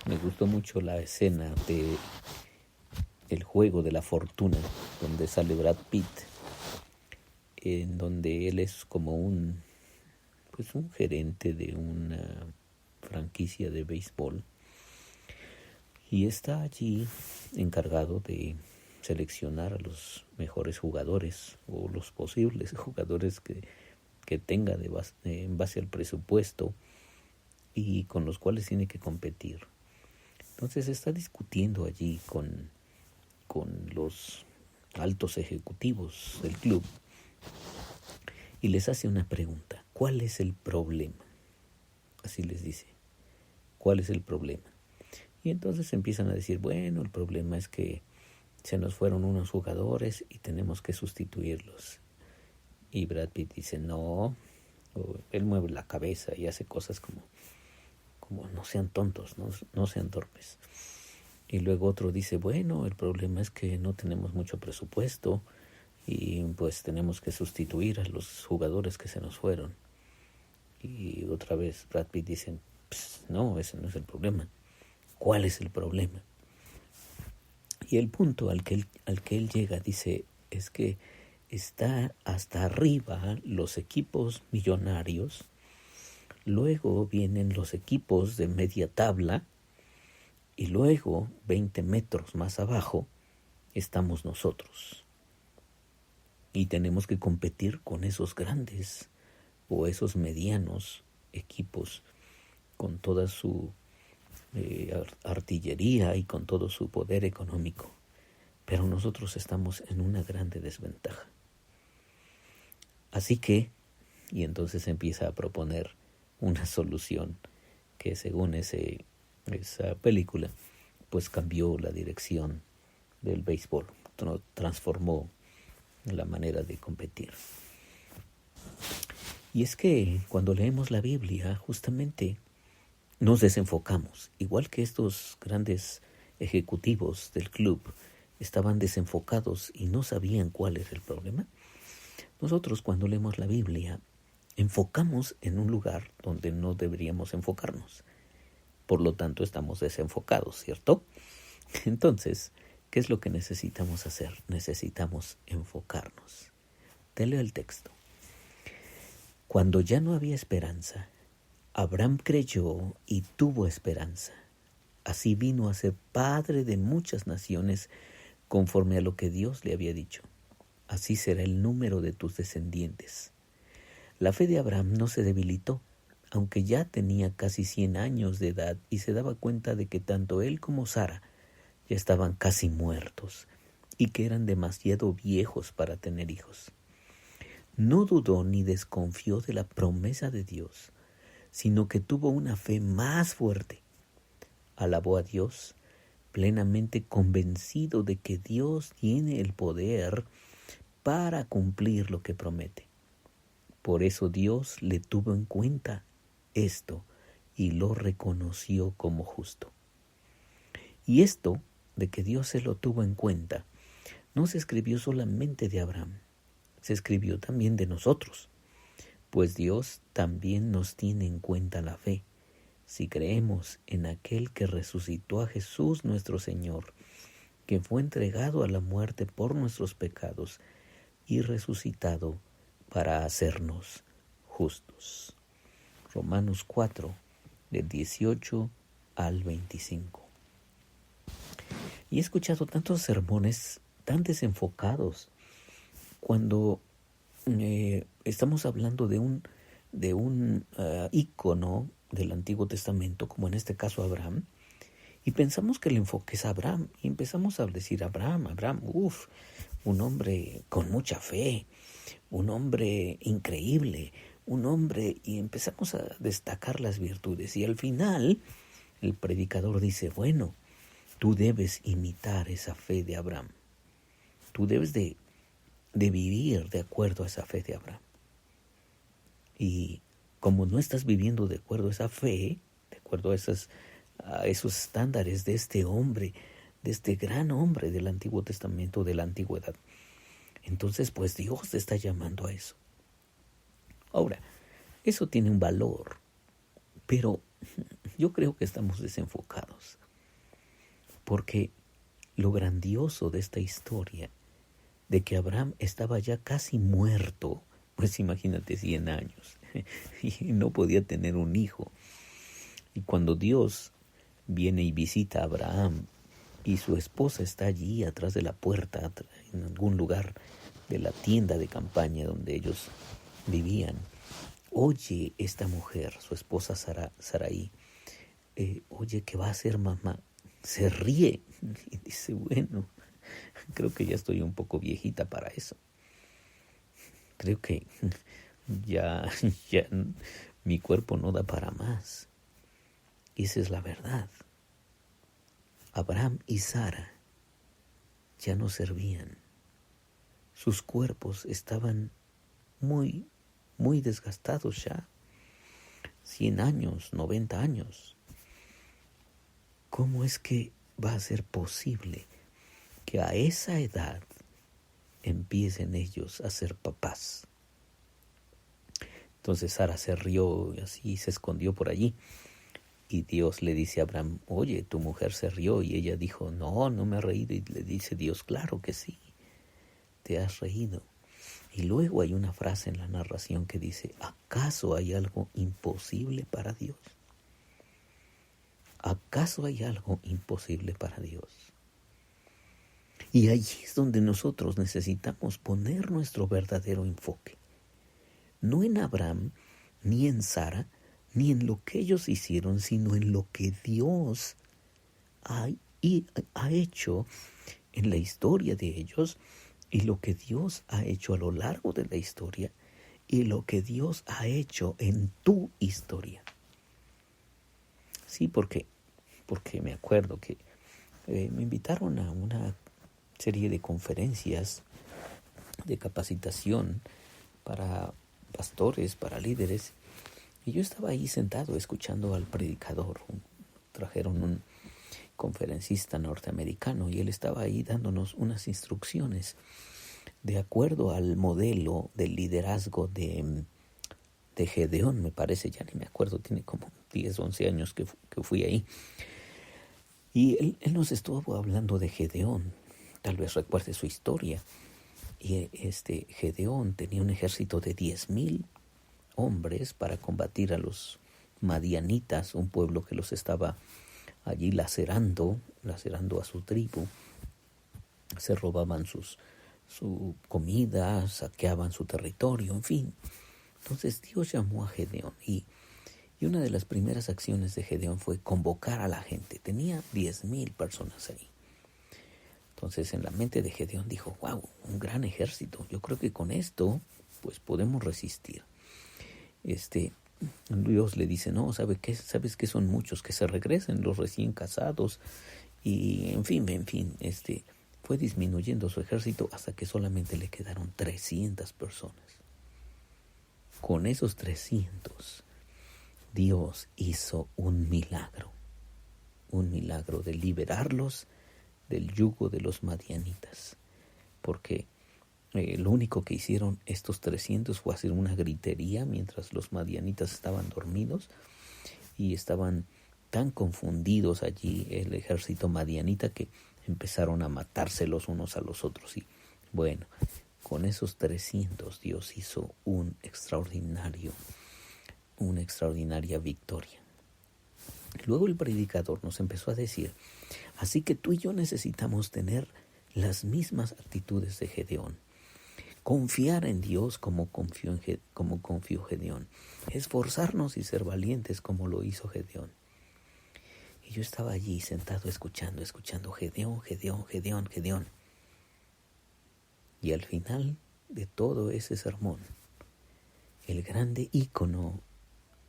Me gustó mucho la escena de El juego de la fortuna, donde sale Brad Pitt, en donde él es como un gerente de una franquicia de béisbol y está allí encargado de seleccionar a los mejores jugadores o los posibles jugadores que tenga en base al presupuesto y con los cuales tiene que competir. Entonces está discutiendo allí con los altos ejecutivos del club y les hace una pregunta: ¿cuál es el problema? Así les dice: ¿cuál es el problema? Y entonces empiezan a decir: bueno, el problema es que se nos fueron unos jugadores y tenemos que sustituirlos. Y Brad Pitt dice: no. Él mueve la cabeza y hace cosas como no sean tontos, no sean torpes. Y luego otro dice: bueno, el problema es que no tenemos mucho presupuesto y pues tenemos que sustituir a los jugadores que se nos fueron. Y otra vez Brad Pitt dice: no, ese no es el problema. ¿Cuál es el problema? Y el punto al que él llega, dice, es que está hasta arriba los equipos millonarios, luego vienen los equipos de media tabla y luego 20 metros más abajo estamos nosotros. Y tenemos que competir con esos grandes o esos medianos equipos con toda su artillería y con todo su poder económico. Pero nosotros estamos en una grande desventaja. Así que, y entonces empieza a proponer una solución que según esa película, pues cambió la dirección del béisbol, transformó la manera de competir. Y es que cuando leemos la Biblia, justamente nos desenfocamos, igual que estos grandes ejecutivos del club estaban desenfocados y no sabían cuál era el problema. Nosotros cuando leemos la Biblia enfocamos en un lugar donde no deberíamos enfocarnos. Por lo tanto, estamos desenfocados, ¿cierto? Entonces, ¿qué es lo que necesitamos hacer? Necesitamos enfocarnos. Te leo el texto. Cuando ya no había esperanza, Abraham creyó y tuvo esperanza. Así vino a ser padre de muchas naciones conforme a lo que Dios le había dicho. Así será el número de tus descendientes. La fe de Abraham no se debilitó, aunque ya tenía casi 100 años de edad y se daba cuenta de que tanto él como Sara ya estaban casi muertos y que eran demasiado viejos para tener hijos. No dudó ni desconfió de la promesa de Dios, sino que tuvo una fe más fuerte. Alabó a Dios, plenamente convencido de que Dios tiene el poder para cumplir lo que promete. Por eso Dios le tuvo en cuenta esto y lo reconoció como justo. Y esto de que Dios se lo tuvo en cuenta no se escribió solamente de Abraham, se escribió también de nosotros, pues Dios también nos tiene en cuenta la fe, si creemos en aquel que resucitó a Jesús nuestro Señor, que fue entregado a la muerte por nuestros pecados y resucitado para hacernos justos. Romanos 4, del 18 al 25. Y he escuchado tantos sermones tan desenfocados cuando estamos hablando de un ícono del Antiguo Testamento, como en este caso Abraham, y pensamos que el enfoque es Abraham, y empezamos a decir Abraham, un hombre con mucha fe, un hombre increíble, un hombre, y empezamos a destacar las virtudes, y al final el predicador dice: bueno, tú debes imitar esa fe de Abraham, tú debes de vivir de acuerdo a esa fe de Abraham. Y como no estás viviendo de acuerdo a esa fe, de acuerdo a esos estándares de este hombre, de este gran hombre del Antiguo Testamento, de la antigüedad, entonces pues Dios te está llamando a eso. Ahora, eso tiene un valor, pero yo creo que estamos desenfocados, porque lo grandioso de esta historia, de que Abraham estaba ya casi muerto, pues imagínate 100 años, y no podía tener un hijo. Y cuando Dios viene y visita a Abraham, y su esposa está allí atrás de la puerta, en algún lugar de la tienda de campaña donde ellos vivían, oye esta mujer, su esposa Sarai, oye que va a ser mamá, se ríe y dice, bueno, creo que ya estoy un poco viejita para eso. Creo que ya mi cuerpo no da para más. Y esa es la verdad. Abraham y Sara ya no servían. Sus cuerpos estaban muy, muy desgastados ya. 100 años, 90 años. ¿Cómo es que va a ser posible que a esa edad empiecen ellos a ser papás? Entonces Sara se rió y así se escondió por allí. Y Dios le dice a Abraham, oye, tu mujer se rió. Y ella dijo, no me he reído. Y le dice Dios, claro que sí, te has reído. Y luego hay una frase en la narración que dice, ¿acaso hay algo imposible para Dios? ¿Acaso hay algo imposible para Dios? Y allí es donde nosotros necesitamos poner nuestro verdadero enfoque. No en Abraham, ni en Sara, ni en lo que ellos hicieron, sino en lo que Dios ha hecho en la historia de ellos, y lo que Dios ha hecho a lo largo de la historia, y lo que Dios ha hecho en tu historia. Sí, porque me acuerdo que me invitaron a una serie de conferencias de capacitación para pastores, para líderes, y yo estaba ahí sentado escuchando al predicador. Trajeron un conferencista norteamericano y él estaba ahí dándonos unas instrucciones de acuerdo al modelo del liderazgo de Gedeón, me parece, ya ni me acuerdo, tiene como 10, 11 años que fui ahí. Y él nos estuvo hablando de Gedeón, tal vez recuerde su historia. Y Gedeón tenía un ejército de 10,000 hombres para combatir a los madianitas, un pueblo que los estaba allí lacerando a su tribu. Se robaban su comida, saqueaban su territorio, en fin. Entonces Dios llamó a Gedeón y una de las primeras acciones de Gedeón fue convocar a la gente. Tenía 10,000 personas ahí. Entonces en la mente de Gedeón dijo, wow, un gran ejército. Yo creo que con esto pues podemos resistir. Dios le dice, no, ¿sabes qué son muchos? Que se regresen los recién casados. Y en fin, fue disminuyendo su ejército hasta que solamente le quedaron 300 personas. Con esos 300, Dios hizo un milagro de liberarlos del yugo de los madianitas, porque lo único que hicieron estos 300 fue hacer una gritería mientras los madianitas estaban dormidos y estaban tan confundidos allí el ejército madianita que empezaron a matarse los unos a los otros. Y bueno, con esos 300 Dios hizo una extraordinaria victoria. Luego el predicador nos empezó a decir, así que tú y yo necesitamos tener las mismas actitudes de Gedeón. Confiar en Dios como confió Gedeón. Esforzarnos y ser valientes como lo hizo Gedeón. Y yo estaba allí sentado escuchando Gedeón. Y al final de todo ese sermón, el grande ícono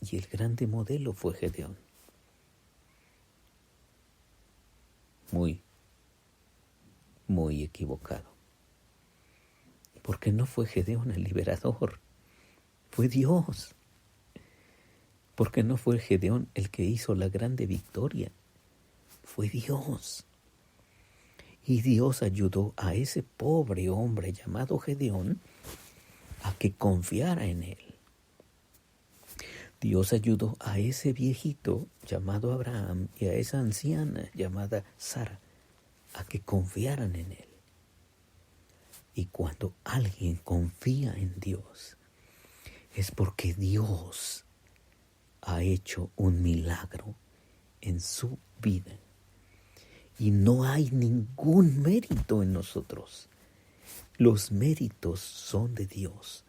y el grande modelo fue Gedeón. Muy, muy equivocado. Porque no fue Gedeón el liberador, fue Dios. Porque no fue Gedeón el que hizo la grande victoria, fue Dios. Y Dios ayudó a ese pobre hombre llamado Gedeón a que confiara en él. Dios ayudó a ese viejito llamado Abraham y a esa anciana llamada Sara a que confiaran en Él. Y cuando alguien confía en Dios, es porque Dios ha hecho un milagro en su vida. Y no hay ningún mérito en nosotros. Los méritos son de Dios.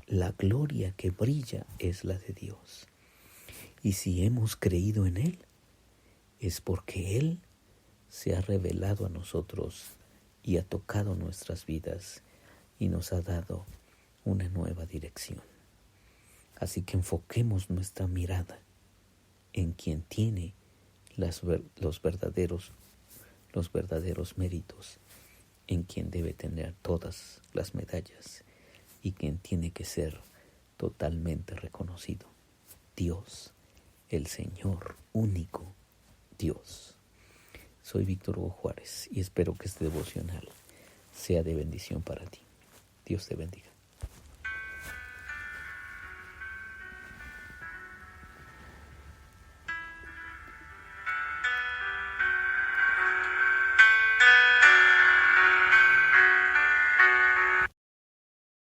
La gloria que brilla es la de Dios. Y si hemos creído en Él, es porque Él se ha revelado a nosotros y ha tocado nuestras vidas y nos ha dado una nueva dirección. Así que enfoquemos nuestra mirada en quien tiene los verdaderos méritos, en quien debe tener todas las medallas y quien tiene que ser totalmente reconocido. Dios, el Señor único Dios. Soy Víctor Hugo Juárez y espero que este devocional sea de bendición para ti. Dios te bendiga.